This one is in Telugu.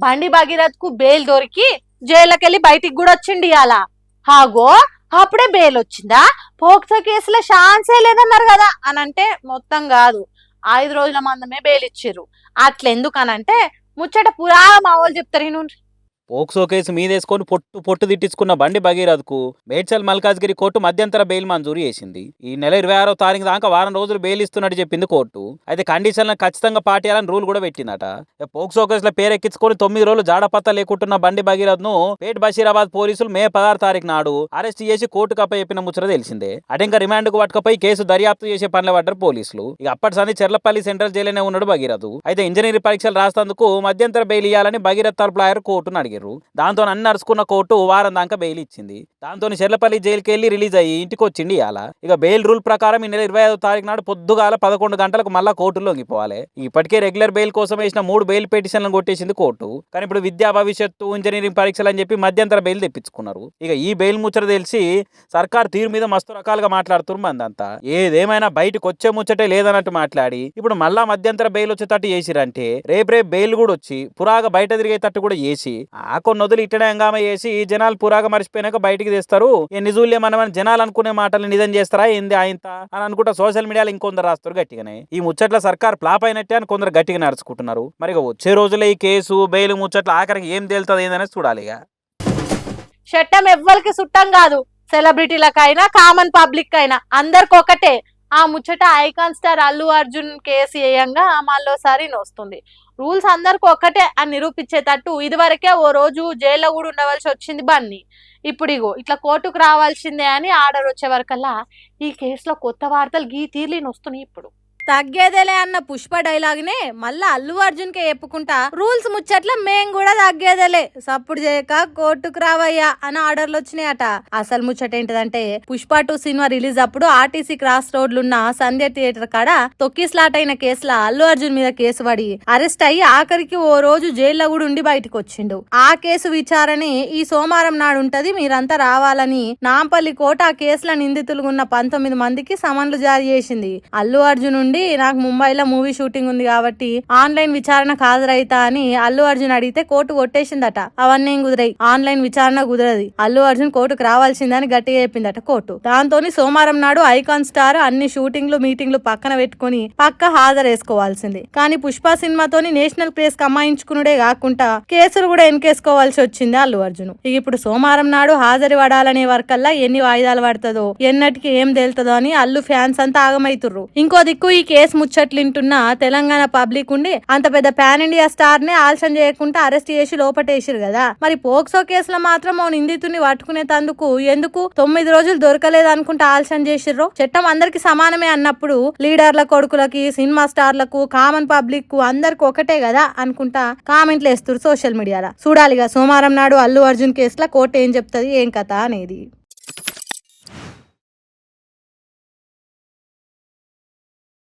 బండి భగీరథ్ కు బెయిల్ దొరికి జైలుకెళ్ళి బయటికి కూడా వచ్చిండి అలా. హాగో అప్పుడే బెయిల్ వచ్చిందా, పోక్సో కేసులో ఛాన్సే లేదన్నారు కదా అని అంటే మొత్తం కాదు, 5 రోజుల మందమే బెయిల్ ఇచ్చిర్రు. అట్లెందుకు అనంటే ముచ్చట పురా మా వాళ్ళు చెప్తారు. పోక్సో కేసు మీదేసుకొని పొట్టు పొట్టు తిట్టించుకున్న బండి భగీరథ్కు మేడ్చల్ మల్కాజ్గిరి కోర్టు మధ్యంతర బెయిల్ మంజూరు చేసింది. ఈ నెల 26వ తారీఖు దాకా వారం రోజులు బెయిల్ ఇస్తున్నట్టు చెప్పింది కోర్టు. అయితే కండిషన్లను ఖచ్చితంగా పాటియాలని రూల్ కూడా పెట్టిందట. పోక్సో కేసులో పేరెక్కించుకొని 9 రోజులు జాడపత్త లేకుంటున్న బండి భగీరథ్ను పేట్ బషీరాబాద్ పోలీసులు మే 16 తారీఖు నాడు అరెస్ట్ చేసి కోర్టుకు అప్పచెప్పిన ముచ్చట తెలిసిందే. అటు ఇంకా రిమాండ్కు పట్టుకపోయి కేసు దర్యాప్తు చేసే పనులు పడ్డారు పోలీసులు. ఇక అప్పటి సంది చెర్లపల్లి సెంట్రల్ జైలునే ఉన్నాడు భగీరథ్. అయితే ఇంజనీరింగ్ పరీక్షలు రాసేందుకు మధ్యంతర బెయిల్ ఇవ్వాలని భగీరథ్ తరపు లాయర్ కోర్టును అడిగారు. దాంతో అన్ని నడుచుకున్న కోర్టు వారం దాకా బెయిల్ ఇచ్చింది. దాంతో చెర్లపల్లి జైలుకి వెళ్లి రిలీజ్ అయ్యి ఇంటికి వచ్చిండి ఇవాళ. ఇక బెయిల్ రూల్ ప్రకారం ఈ నెల 25వ తారీఖు నాడు పొద్దుగాల 11 గంటలకు మళ్ళా కోర్టులో లొంగిపోవాలి. ఇప్పటికే రెగ్యులర్ బెయిల్ కోసం వేసిన 3 బెయిల్ పిటిషన్లను కొట్టేసింది కోర్టు. కానీ ఇప్పుడు విద్యా భవిష్యత్తు, ఇంజనీరింగ్ పరీక్షలు అని చెప్పి మధ్యంతర బెయిల్ తెప్పించుకున్నారు. ఇక ఈ బెయిల్ ముచ్చట తెలిసి సర్కార్ తీరు మీద మస్తు రకాలుగా మాట్లాడుతున్నారు మందంతా. ఏదేమైనా బయటకు వచ్చే ముచ్చటే లేదన్నట్టు మాట్లాడి ఇప్పుడు మళ్ళా మధ్యంతర బెయిల్ వచ్చేటట్టు చేసిరంటే రేపు బెయిల్ కూడా వచ్చి పురాగా బయట తిరిగేటట్టు కూడా చేసి కొన్ని వదిలి ఇట్టనే హంగామా చేసి జనాలు పురాగా మర్చిపోయినాక బయటికి తెస్తారు. ఏ నిజుల్యం మనం జనాలు అనుకునే మాటలు నిజం చేస్తారా ఏంది ఆయనత అని అనుకుంటా సోషల్ మీడియాలో ఇంకొందరు రాస్తారు గట్టిగానే. ఈ ముచ్చట్ల సర్కార్ ఫ్లాప్ అయినట్టే అని కొందరు గట్టిగా నడుచుకుంటున్నారు. మరి వచ్చే రోజుల్లో ఈ కేసు బెయిల్ ముచ్చట్ల ఆఖరికి ఏం తేలుతుంది ఏందనేది చూడాలి. ఇక చట్టం ఎవ్వరికి సుట్టం కాదు, సెలబ్రిటీలకైనా కామన్ పబ్లిక్ అయినా అందరికి ఒకటే. ఆ ముచ్చట icon star Allu Arjun case వేయంగా మళ్ళోసారి నొస్తుంది. రూల్స్ అందరికి ఒక్కటే అని నిరూపించేటట్టు ఇదివరకే ఓ రోజు జైల్లో కూడా ఉండవలసి వచ్చింది బన్నీ. ఇప్పుడు ఇగో ఇట్లా కోర్టుకు రావాల్సిందే అని ఆర్డర్ వచ్చే వరకల్లా ఈ కేసులో కొత్త వార్తలు గీ తీర్లీని వస్తున్నాయి. ఇప్పుడు తగ్గేదేలే అన్న పుష్ప డైలాగ్నే మళ్ళా అల్లు అర్జున్ కే చెప్పుకుంటా రూల్స్ ముచ్చట్ల మేం కూడా తగ్గేదేలే, సప్పుడు చేయక కోర్టుకు రావయ్యా అని ఆర్డర్లు వచ్చినాయట. అసలు ముచ్చట ఏంటిదంటే పుష్ప 2 సినిమా రిలీజ్ అప్పుడు ఆర్టీసీ క్రాస్ రోడ్లున్న సంధ్య థియేటర్ కాడ తొక్కిస్లాట్ అయిన కేసులో అల్లు అర్జున్ మీద కేసు పడి అరెస్ట్ అయ్యి ఆఖరికి ఓ రోజు జైల్లో కూడా ఉండి బయటకు వచ్చిండు. ఆ కేసు విచారణ ఈ సోమవారం నాడు ఉంటది, మీరంతా రావాలని నాంపల్లి కోర్టు ఆ కేసుల నిందితులుగా ఉన్న 19 మందికి సమన్లు జారీ చేసింది. అల్లు అర్జున్ ఉండి నాకు ముంబైలో మూవీ షూటింగ్ ఉంది కాబట్టి ఆన్లైన్ విచారణకు హాజరైతా అని అల్లు అర్జున్ అడిగితే కోర్టు కొట్టేసిందట. అవన్నీ కుదిరాయి, ఆన్లైన్ విచారణ కుదరది, అల్లు అర్జున్ కోర్టుకు రావాల్సిందని గట్టిగా చెప్పిందట కోర్టు. దాంతో సోమవారం నాడు ఐకాన్ స్టార్ అన్ని షూటింగ్లు మీటింగ్లు పక్కన పెట్టుకుని పక్క హాజరేసుకోవాల్సింది. కానీ పుష్ప సినిమాతోని నేషనల్ ప్రెస్ కమాయించుకునుడే కాకుండా కేసులు కూడా ఎన్కేసుకోవాల్సి వచ్చింది అల్లు అర్జున్. ఇప్పుడు సోమవారం నాడు హాజరు పడాలనే వరకల్లా ఎన్ని వాయిదాలు పడుతుందో ఎన్నటికి ఏం తేలుతుందో అని అల్లు ఫ్యాన్స్ అంతా ఆగమైతుర్రు. ఇంకో దిక్కు ఈ కేసు ముచ్చట్లింటున్న తెలంగాణ పబ్లిక్ ఉండి అంత పెద్ద పాన్ ఇండియా స్టార్ నే ఆలస్యం చేయకుండా అరెస్ట్ చేసి లోపటేసిరు కదా. మరి పోక్సో కేసులో మాత్రం ఓ నిందితుని పట్టుకునే తందుకు ఎందుకు 9 రోజులు దొరకలేదు అనుకుంటే ఆలస్యం చేసిర్రు. చట్టం అందరికి సమానమే అన్నప్పుడు లీడర్ల కొడుకులకి, సినిమా స్టార్లకు, కామన్ పబ్లిక్ కు అందరికి ఒకటే కదా అనుకుంటా కామెంట్లు వేస్తున్నారు సోషల్ మీడియాలో. చూడాలిగా సోమవారం నాడు అల్లు అర్జున్ కేసులో కోర్టు ఏం చెప్తుంది, ఏం కథ అనేది.